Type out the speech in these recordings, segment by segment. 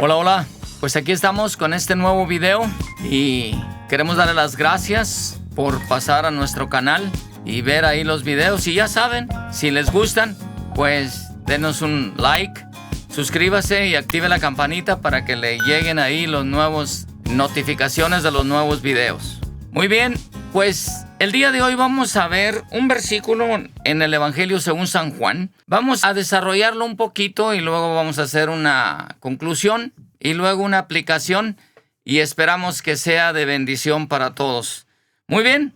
Hola, hola. Pues aquí estamos con este nuevo video y queremos darle las gracias por pasar a nuestro canal y ver ahí los videos. Y ya saben, si les gustan, pues denos un like, suscríbase y active la campanita para que le lleguen ahí los nuevos notificaciones de los nuevos videos. Muy bien, pues el día de hoy vamos a ver un versículo en el Evangelio según San Juan. Vamos a desarrollarlo un poquito y luego vamos a hacer una conclusión y luego una aplicación y esperamos que sea de bendición para todos. Muy bien,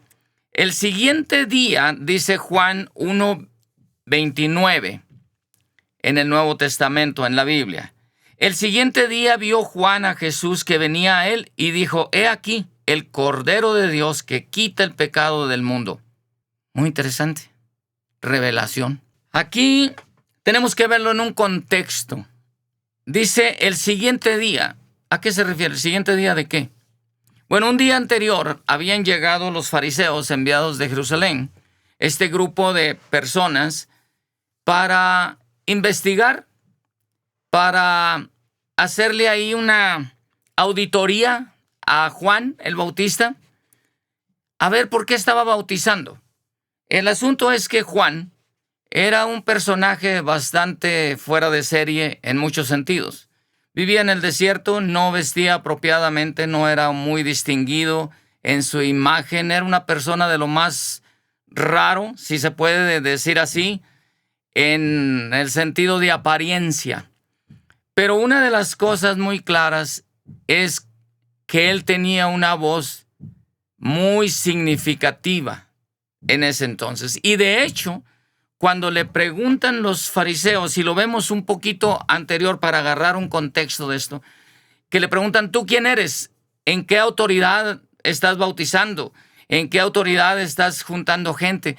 el siguiente día, dice Juan 1:29 en el Nuevo Testamento, en la Biblia. El siguiente día vio Juan a Jesús que venía a él y dijo: «He aquí el Cordero de Dios que quita el pecado del mundo». Muy interesante. Revelación. Aquí tenemos que verlo en un contexto. Dice el siguiente día. ¿A qué se refiere? ¿El siguiente día de qué? Bueno, un día anterior habían llegado los fariseos enviados de Jerusalén, este grupo de personas, para investigar, para hacerle ahí una auditoría a Juan el Bautista, a ver por qué estaba bautizando. El asunto es que Juan era un personaje bastante fuera de serie en muchos sentidos. Vivía en el desierto, no vestía apropiadamente, no era muy distinguido en su imagen, era una persona de lo más raro, si se puede decir así, en el sentido de apariencia. Pero una de las cosas muy claras es que él tenía una voz muy significativa en ese entonces. Y de hecho, cuando le preguntan los fariseos, y lo vemos un poquito anterior para agarrar un contexto de esto, que le preguntan: ¿tú quién eres? ¿En qué autoridad estás bautizando? ¿En qué autoridad estás juntando gente?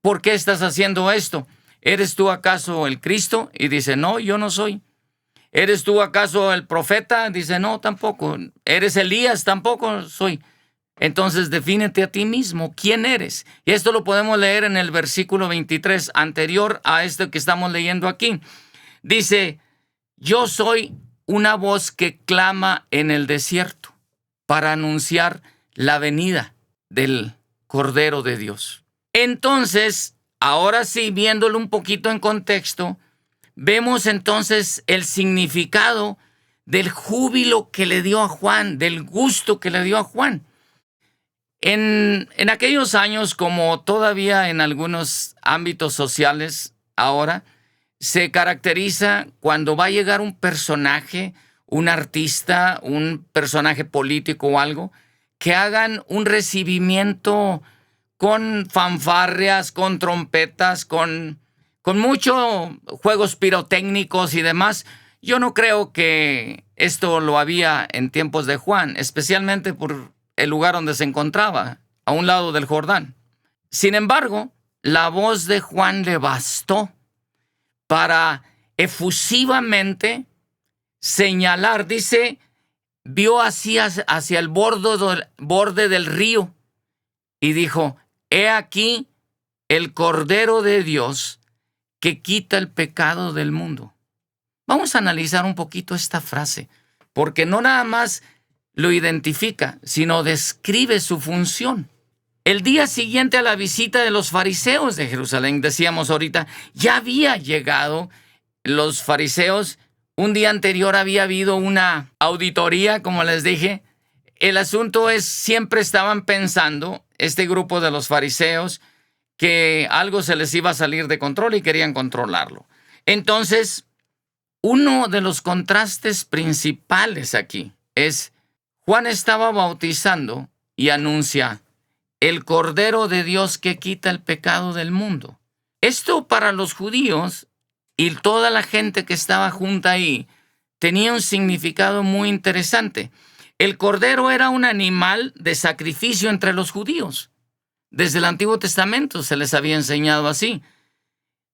¿Por qué estás haciendo esto? ¿Eres tú acaso el Cristo? Y dice: no, yo no soy. ¿Eres tú acaso el profeta? Dice: no, tampoco. ¿Eres Elías? Tampoco soy. Entonces defínete a ti mismo, ¿quién eres? Y esto lo podemos leer en el versículo 23, anterior a esto que estamos leyendo aquí. Dice: yo soy una voz que clama en el desierto para anunciar la venida del Cordero de Dios. Entonces, ahora sí, viéndolo un poquito en contexto, vemos entonces el significado del júbilo que le dio a Juan, del gusto que le dio a Juan. En aquellos años, como todavía en algunos ámbitos sociales ahora, se caracteriza cuando va a llegar un personaje, un artista, un personaje político o algo, que hagan un recibimiento con fanfarrias, con trompetas, con muchos juegos pirotécnicos y demás. Yo no creo que esto lo había en tiempos de Juan, especialmente por el lugar donde se encontraba, a un lado del Jordán. Sin embargo, la voz de Juan le bastó para efusivamente señalar. Dice: vio hacia el borde del río y dijo: «He aquí el Cordero de Dios que quita el pecado del mundo». Vamos a analizar un poquito esta frase, porque no nada más lo identifica, sino describe su función. El día siguiente a la visita de los fariseos de Jerusalén, decíamos ahorita, ya había llegado los fariseos. Un día anterior había habido una auditoría, como les dije. El asunto es, siempre estaban pensando, este grupo de los fariseos, que algo se les iba a salir de control y querían controlarlo. Entonces, uno de los contrastes principales aquí es: Juan estaba bautizando y anuncia el Cordero de Dios que quita el pecado del mundo. Esto para los judíos y toda la gente que estaba junta ahí tenía un significado muy interesante. El Cordero era un animal de sacrificio entre los judíos. Desde el Antiguo Testamento se les había enseñado así.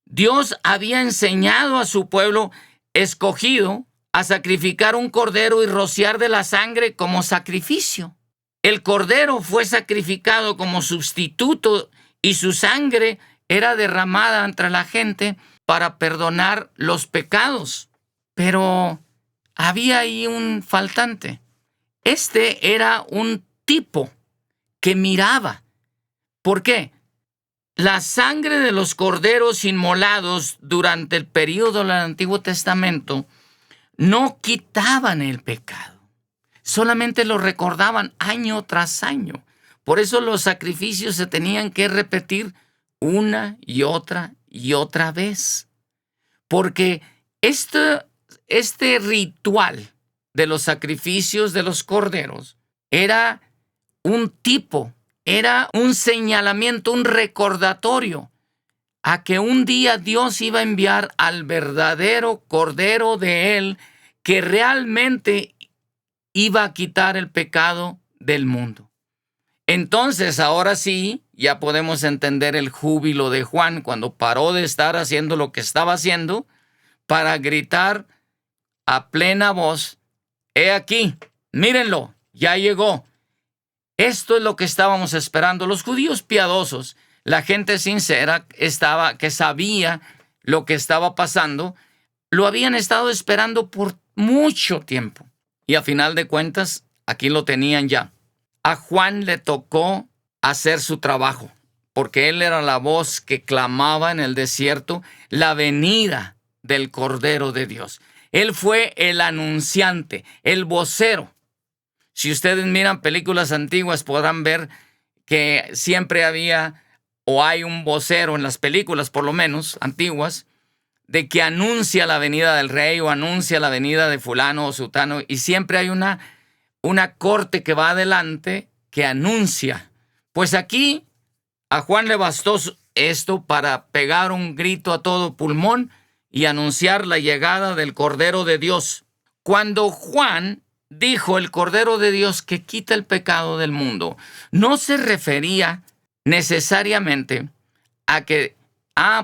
Dios había enseñado a su pueblo escogido a sacrificar un cordero y rociar de la sangre como sacrificio. El cordero fue sacrificado como sustituto y su sangre era derramada entre la gente para perdonar los pecados. Pero había ahí un faltante. Este era un tipo que miraba. ¿Por qué? La sangre de los corderos inmolados durante el período del Antiguo Testamento no quitaban el pecado. Solamente lo recordaban año tras año. Por eso los sacrificios se tenían que repetir una y otra vez. Porque este ritual de los sacrificios de los corderos era un tipo, era un señalamiento, un recordatorio a que un día Dios iba a enviar al verdadero Cordero de Él, que realmente iba a quitar el pecado del mundo. Entonces, ahora sí, ya podemos entender el júbilo de Juan cuando paró de estar haciendo lo que estaba haciendo para gritar a plena voz: «He aquí, mírenlo, ya llegó». Esto es lo que estábamos esperando. Los judíos piadosos, la gente sincera que sabía lo que estaba pasando, lo habían estado esperando por mucho tiempo. Y a final de cuentas, aquí lo tenían ya. A Juan le tocó hacer su trabajo, porque él era la voz que clamaba en el desierto la venida del Cordero de Dios. Él fue el anunciante, el vocero. Si ustedes miran películas antiguas, podrán ver que siempre había o hay un vocero en las películas, por lo menos antiguas, de que anuncia la venida del rey o anuncia la venida de fulano o sutano, y siempre hay una corte que va adelante que anuncia. Pues aquí a Juan le bastó esto para pegar un grito a todo pulmón y anunciar la llegada del Cordero de Dios. Cuando Juan dijo el Cordero de Dios que quita el pecado del mundo, no se refería necesariamente a que,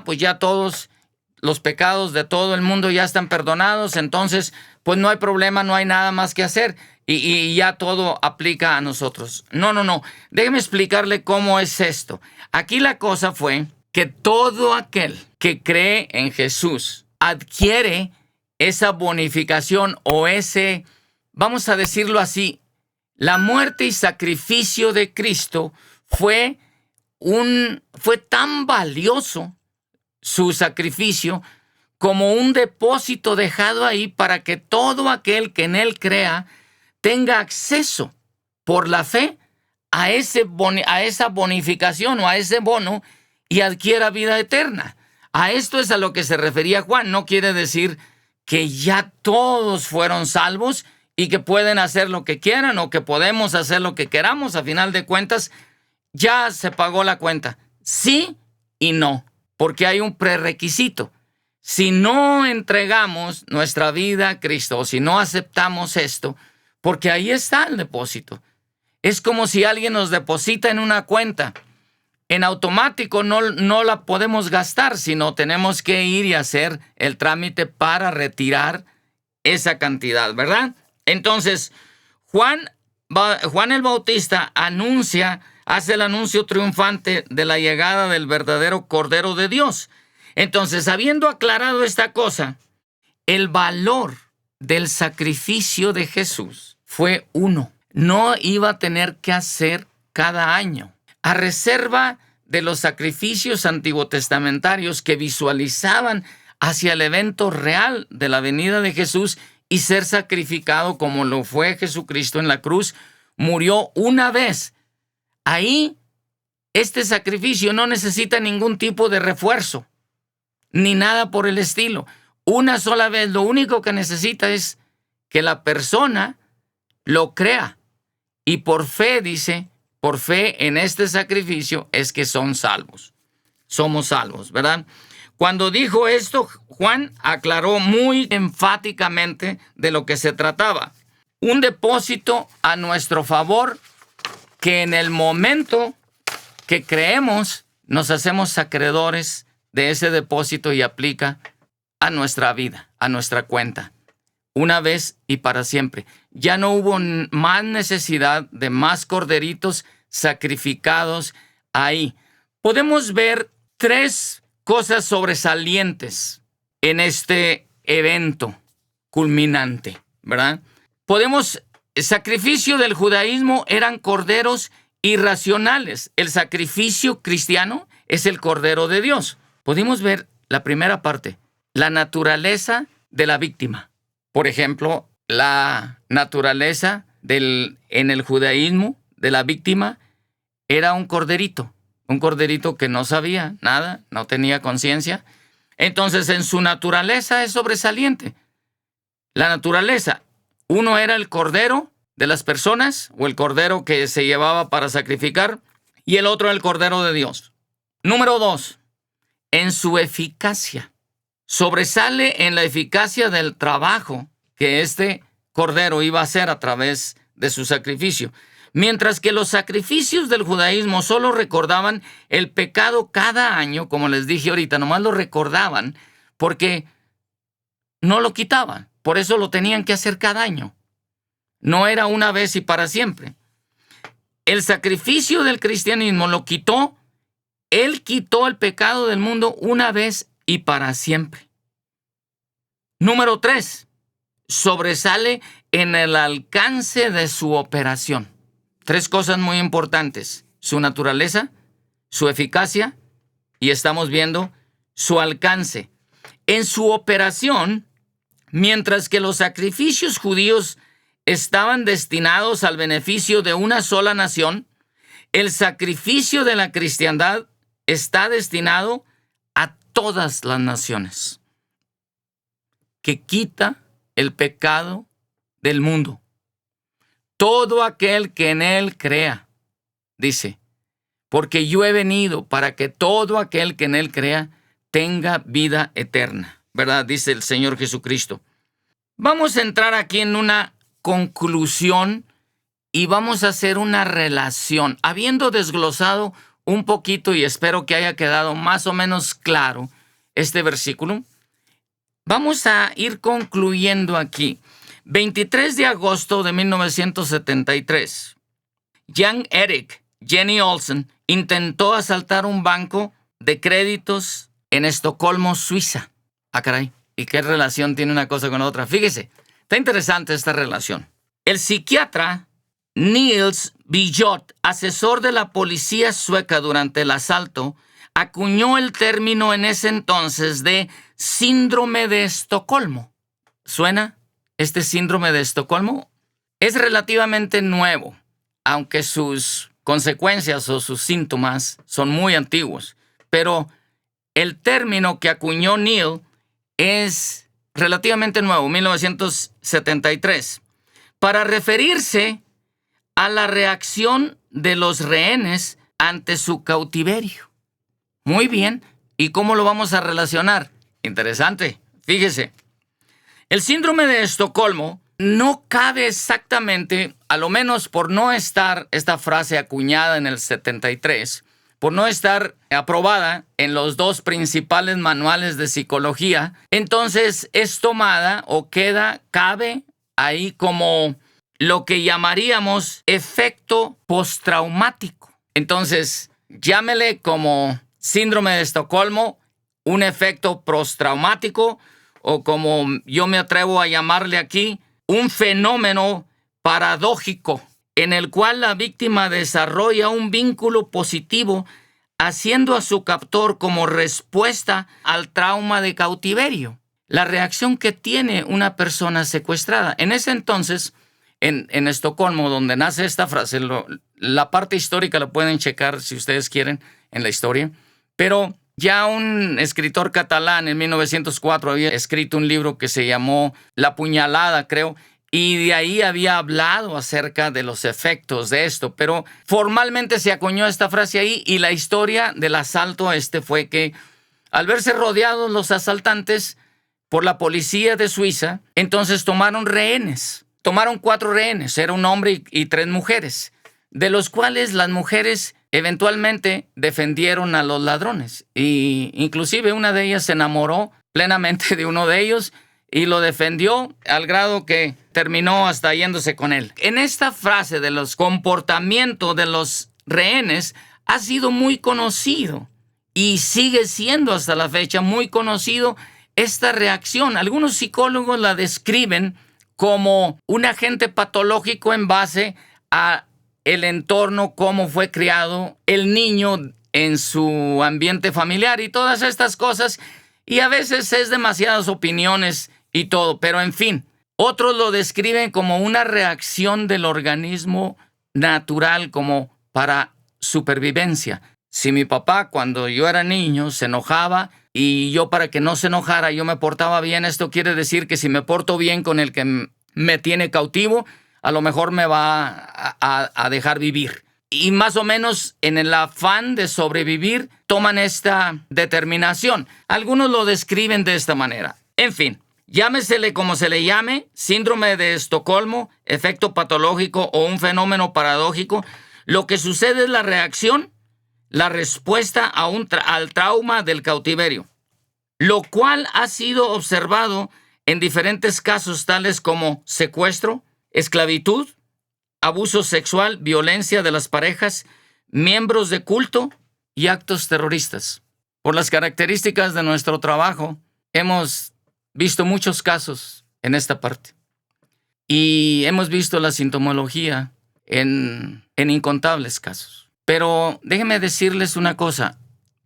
pues ya todos los pecados de todo el mundo ya están perdonados, entonces pues no hay problema, no hay nada más que hacer y ya todo aplica a nosotros. No. Déjeme explicarle cómo es esto. Aquí la cosa fue que todo aquel que cree en Jesús adquiere esa bonificación o ese, vamos a decirlo así, la muerte y sacrificio de Cristo fue tan valioso, su sacrificio, como un depósito dejado ahí para que todo aquel que en él crea tenga acceso por la fe a esa bonificación o a ese bono y adquiera vida eterna. A esto es a lo que se refería Juan. No quiere decir que ya todos fueron salvos y que pueden hacer lo que quieran o que podemos hacer lo que queramos. A final de cuentas, ya se pagó la cuenta. Sí y no, porque hay un prerequisito. Si no entregamos nuestra vida a Cristo, o si no aceptamos esto, porque ahí está el depósito. Es como si alguien nos deposita en una cuenta. En automático no la podemos gastar, sino tenemos que ir y hacer el trámite para retirar esa cantidad, ¿verdad? Entonces, Juan el Bautista hace el anuncio triunfante de la llegada del verdadero Cordero de Dios. Entonces, habiendo aclarado esta cosa, el valor del sacrificio de Jesús fue uno. No iba a tener que hacer cada año. A reserva de los sacrificios antiguotestamentarios que visualizaban hacia el evento real de la venida de Jesús y ser sacrificado como lo fue Jesucristo en la cruz, murió una vez. Ahí, este sacrificio no necesita ningún tipo de refuerzo, ni nada por el estilo. Una sola vez, lo único que necesita es que la persona lo crea. Y por fe, dice, por fe en este sacrificio es que son salvos. Somos salvos, ¿verdad? Cuando dijo esto, Juan aclaró muy enfáticamente de lo que se trataba. Un depósito a nuestro favor que en el momento que creemos nos hacemos acreedores de ese depósito y aplica a nuestra vida, a nuestra cuenta, una vez y para siempre. Ya no hubo más necesidad de más corderitos sacrificados ahí. Podemos ver 3 cosas sobresalientes en este evento culminante. ¿verdad? El sacrificio del judaísmo eran corderos irracionales. El sacrificio cristiano es el Cordero de Dios. Podemos ver la primera parte, la naturaleza de la víctima. Por ejemplo, la naturaleza en el judaísmo de la víctima era un corderito que no sabía nada, no tenía conciencia. Entonces, en su naturaleza es sobresaliente. La naturaleza, uno era el cordero de las personas o el cordero que se llevaba para sacrificar y el otro el cordero de Dios. Número 2, en su eficacia. Sobresale en la eficacia del trabajo que este cordero iba a hacer a través de su sacrificio. Mientras que los sacrificios del judaísmo solo recordaban el pecado cada año, como les dije ahorita, nomás lo recordaban porque no lo quitaban. Por eso lo tenían que hacer cada año. No era una vez y para siempre. El sacrificio del cristianismo lo quitó. Él quitó el pecado del mundo una vez y para siempre. Número 3, sobresale en el alcance de su operación. 3 cosas muy importantes: su naturaleza, su eficacia y estamos viendo su alcance. En su operación, mientras que los sacrificios judíos estaban destinados al beneficio de una sola nación, el sacrificio de la cristiandad está destinado a todas las naciones, que quita el pecado del mundo. Todo aquel que en él crea, dice, porque yo he venido para que todo aquel que en él crea tenga vida eterna, ¿verdad? Dice el Señor Jesucristo. Vamos a entrar aquí en una conclusión y vamos a hacer una relación. Habiendo desglosado un poquito, y espero que haya quedado más o menos claro este versículo, vamos a ir concluyendo aquí. 23 de agosto de 1973, Jan Erik Jenny Olsen intentó asaltar un banco de créditos en Estocolmo, Suiza. Ah, caray. ¿Y qué relación tiene una cosa con otra? Fíjese, está interesante esta relación. El psiquiatra Niels Bijot, asesor de la policía sueca durante el asalto, acuñó el término en ese entonces de síndrome de Estocolmo. ¿Suena este síndrome de Estocolmo? Es relativamente nuevo, aunque sus consecuencias o sus síntomas son muy antiguos. Pero el término que acuñó Neil es relativamente nuevo, 1973, para referirse a la reacción de los rehenes ante su cautiverio. Muy bien, ¿y cómo lo vamos a relacionar? Interesante, fíjese. El síndrome de Estocolmo no cabe exactamente, a lo menos por no estar esta frase acuñada en el 73, por no estar aprobada en los 2 principales manuales de psicología, entonces es tomada o cabe ahí como lo que llamaríamos efecto postraumático. Entonces, llámele como síndrome de Estocolmo, un efecto postraumático, o como yo me atrevo a llamarle aquí, un fenómeno paradójico en el cual la víctima desarrolla un vínculo positivo haciendo a su captor como respuesta al trauma de cautiverio, la reacción que tiene una persona secuestrada. En ese entonces, en Estocolmo, donde nace esta frase, la parte histórica la pueden checar si ustedes quieren en la historia, pero ya un escritor catalán en 1904 había escrito un libro que se llamó La puñalada, creo, y de ahí había hablado acerca de los efectos de esto, pero formalmente se acuñó esta frase ahí, y la historia del asalto fue que al verse rodeados los asaltantes por la policía de Suiza, entonces tomaron rehenes. Tomaron 4 rehenes, era un hombre y 3 mujeres, de los cuales las mujeres eventualmente defendieron a los ladrones, y inclusive una de ellas se enamoró plenamente de uno de ellos y lo defendió al grado que terminó hasta yéndose con él. En esta frase de los comportamientos de los rehenes ha sido muy conocido y sigue siendo hasta la fecha muy conocido esta reacción. Algunos psicólogos la describen como un agente patológico en base a el entorno, cómo fue criado el niño en su ambiente familiar y todas estas cosas. Y a veces es demasiadas opiniones y todo, pero en fin, otros lo describen como una reacción del organismo natural, como para supervivencia. Si mi papá, cuando yo era niño, se enojaba y yo, para que no se enojara, yo me portaba bien, esto quiere decir que si me porto bien con el que me tiene cautivo, a lo mejor me va a dejar vivir. Y más o menos en el afán de sobrevivir, toman esta determinación. Algunos lo describen de esta manera. En fin, llámesele como se le llame, síndrome de Estocolmo, efecto patológico o un fenómeno paradójico, lo que sucede es la reacción, la respuesta al trauma del cautiverio, lo cual ha sido observado en diferentes casos tales como secuestro, esclavitud, abuso sexual, violencia de las parejas, miembros de culto y actos terroristas. Por las características de nuestro trabajo, hemos visto muchos casos en esta parte. Y hemos visto la sintomología en incontables casos. Pero déjenme decirles una cosa.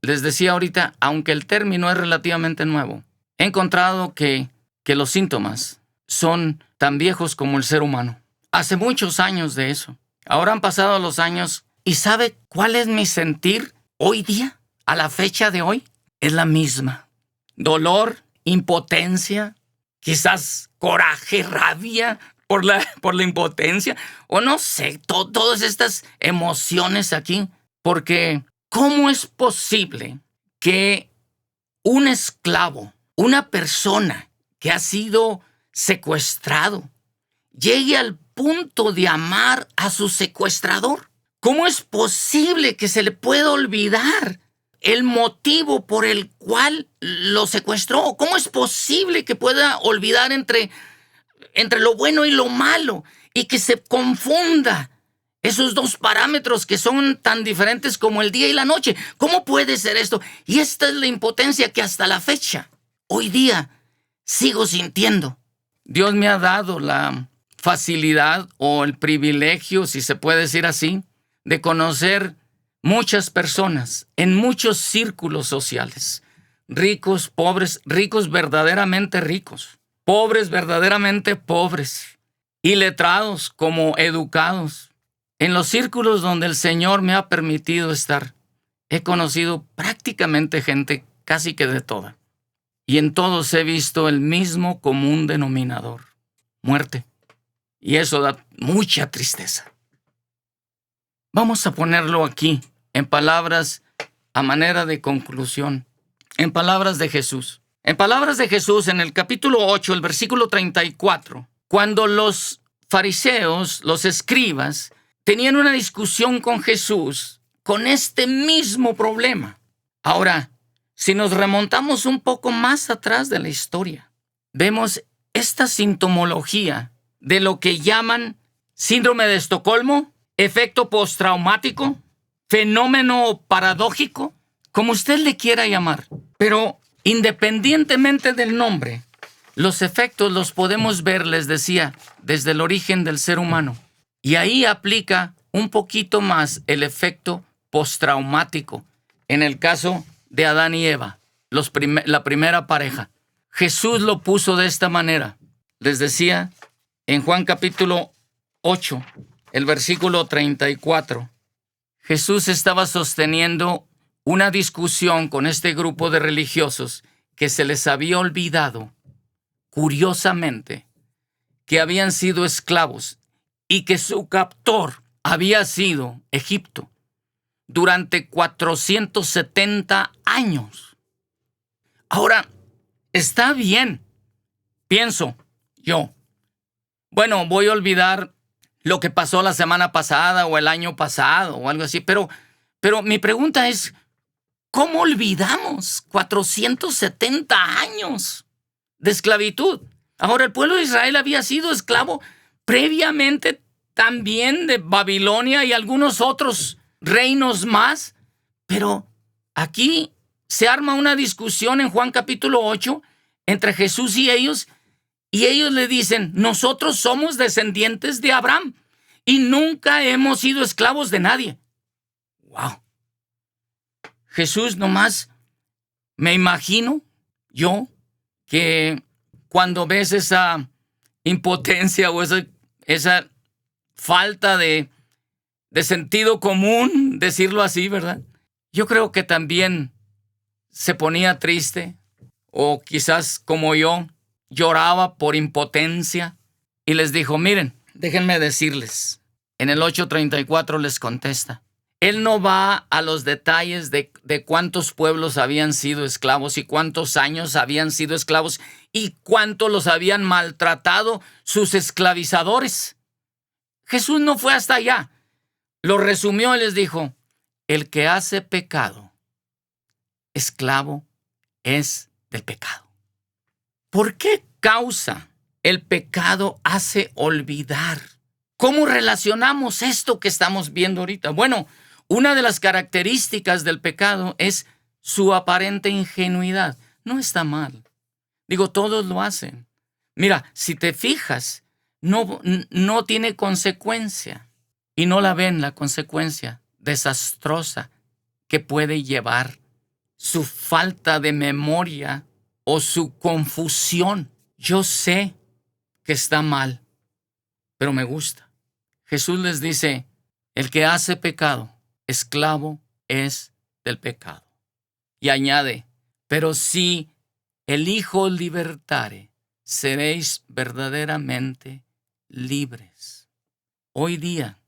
Les decía ahorita, aunque el término es relativamente nuevo, he encontrado que los síntomas son tan viejos como el ser humano. Hace muchos años de eso. Ahora han pasado los años y ¿sabe cuál es mi sentir hoy día? A la fecha de hoy es la misma. Dolor, impotencia, quizás coraje, rabia por la impotencia, o no sé, todas estas emociones aquí. Porque ¿cómo es posible que un esclavo, una persona que ha sido secuestrado, llegue al punto de amar a su secuestrador? ¿Cómo es posible que se le pueda olvidar el motivo por el cual lo secuestró? ¿Cómo es posible que pueda olvidar entre lo bueno y lo malo y que se confunda esos dos parámetros que son tan diferentes como el día y la noche? ¿Cómo puede ser esto? Y esta es la impotencia que hasta la fecha, hoy día, sigo sintiendo. Dios me ha dado la facilidad o el privilegio, si se puede decir así, de conocer muchas personas en muchos círculos sociales. Ricos, pobres, ricos verdaderamente ricos, pobres verdaderamente pobres, iletrados como educados. En los círculos donde el Señor me ha permitido estar, he conocido prácticamente gente casi que de toda. Y en todos he visto el mismo común denominador: muerte. Y eso da mucha tristeza. Vamos a ponerlo aquí, en palabras a manera de conclusión, en palabras de Jesús. En palabras de Jesús, en el capítulo 8, el versículo 34, cuando los fariseos, los escribas, tenían una discusión con Jesús con este mismo problema. Ahora, si nos remontamos un poco más atrás de la historia, vemos esta sintomología de lo que llaman síndrome de Estocolmo, efecto postraumático, fenómeno paradójico, como usted le quiera llamar. Pero independientemente del nombre, los efectos los podemos ver, les decía, desde el origen del ser humano. Y ahí aplica un poquito más el efecto postraumático en el caso de Adán y Eva, la primera pareja. Jesús lo puso de esta manera. Les decía en Juan capítulo 8, el versículo 34, Jesús estaba sosteniendo una discusión con este grupo de religiosos que se les había olvidado, curiosamente, que habían sido esclavos y que su captor había sido Egipto durante 470 años. Ahora, está bien, pienso yo. Bueno, voy a olvidar lo que pasó la semana pasada o el año pasado o algo así, pero mi pregunta es, ¿cómo olvidamos 470 años de esclavitud? Ahora, el pueblo de Israel había sido esclavo previamente también de Babilonia y algunos otros reinos más, pero aquí se arma una discusión en Juan capítulo 8 entre Jesús y ellos, Y ellos le dicen, nosotros somos descendientes de Abraham y nunca hemos sido esclavos de nadie. ¡Wow! Jesús nomás, me imagino yo que cuando ves esa impotencia o esa falta de sentido común, decirlo así, ¿verdad? Yo creo que también se ponía triste, o quizás como yo, lloraba por impotencia y les dijo, miren, déjenme decirles, en el 8:34 les contesta, Él no va a los detalles de cuántos pueblos habían sido esclavos y cuántos años habían sido esclavos y cuánto los habían maltratado sus esclavizadores. Jesús no fue hasta allá. Lo resumió y les dijo, el que hace pecado, esclavo es del pecado. ¿Por qué causa el pecado hace olvidar? ¿Cómo relacionamos esto que estamos viendo ahorita? Bueno, una de las características del pecado es su aparente ingenuidad. No está mal. Digo, todos lo hacen. Mira, si te fijas, no tiene consecuencia. Y no la ven la consecuencia desastrosa que puede llevar su falta de memoria o su confusión. Yo sé que está mal, pero me gusta. Jesús les dice, el que hace pecado, esclavo es del pecado. Y añade, pero si el Hijo libertare, seréis verdaderamente libres. Hoy día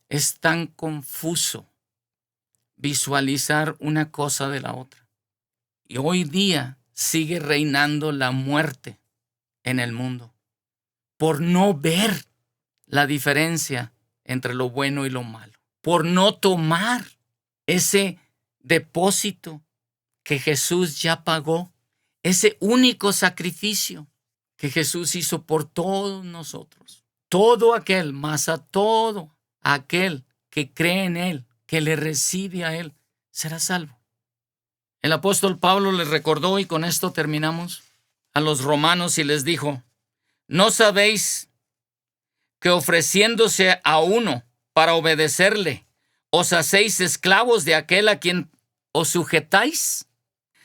es tan confuso visualizar una cosa de la otra. Y hoy día sigue reinando la muerte en el mundo por no ver la diferencia entre lo bueno y lo malo, por no tomar ese depósito que Jesús ya pagó, ese único sacrificio que Jesús hizo por todos nosotros. Todo aquel, más a todo aquel que cree en Él, que le recibe a Él, será salvo. El apóstol Pablo les recordó, y con esto terminamos, a los romanos y les dijo, ¿no sabéis que ofreciéndose a uno para obedecerle, os hacéis esclavos de aquel a quien os sujetáis?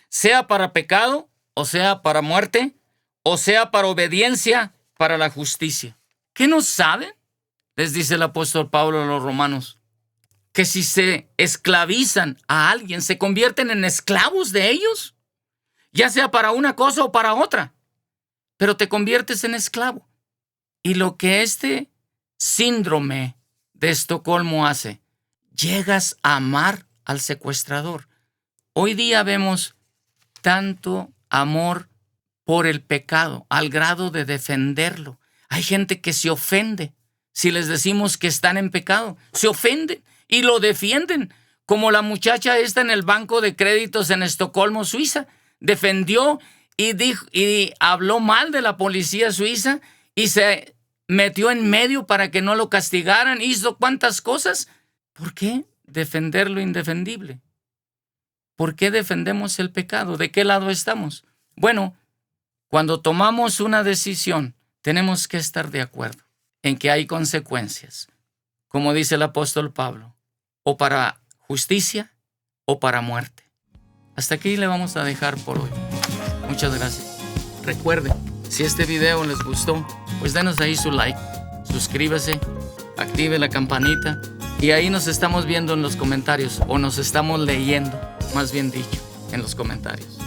Sea para pecado, o sea para muerte, o sea para obediencia, para la justicia. ¿Qué no saben? Les dice el apóstol Pablo a los romanos, que si se esclavizan a alguien, se convierten en esclavos de ellos, ya sea para una cosa o para otra, pero te conviertes en esclavo. Y lo que este síndrome de Estocolmo hace, llegas a amar al secuestrador. Hoy día vemos tanto amor por el pecado, al grado de defenderlo. Hay gente que se ofende si les decimos que están en pecado. Se ofenden y lo defienden, como la muchacha esta en el banco de créditos en Estocolmo, Suiza. Defendió y habló mal de la policía suiza y se metió en medio para que no lo castigaran. Hizo cuantas cosas. ¿Por qué defender lo indefendible? ¿Por qué defendemos el pecado? ¿De qué lado estamos? Bueno, cuando tomamos una decisión, tenemos que estar de acuerdo en que hay consecuencias, como dice el apóstol Pablo, o para justicia o para muerte. Hasta aquí le vamos a dejar por hoy. Muchas gracias. Recuerden, si este video les gustó, pues denos ahí su like, suscríbase, active la campanita y ahí nos estamos viendo en los comentarios, o nos estamos leyendo, más bien dicho, en los comentarios.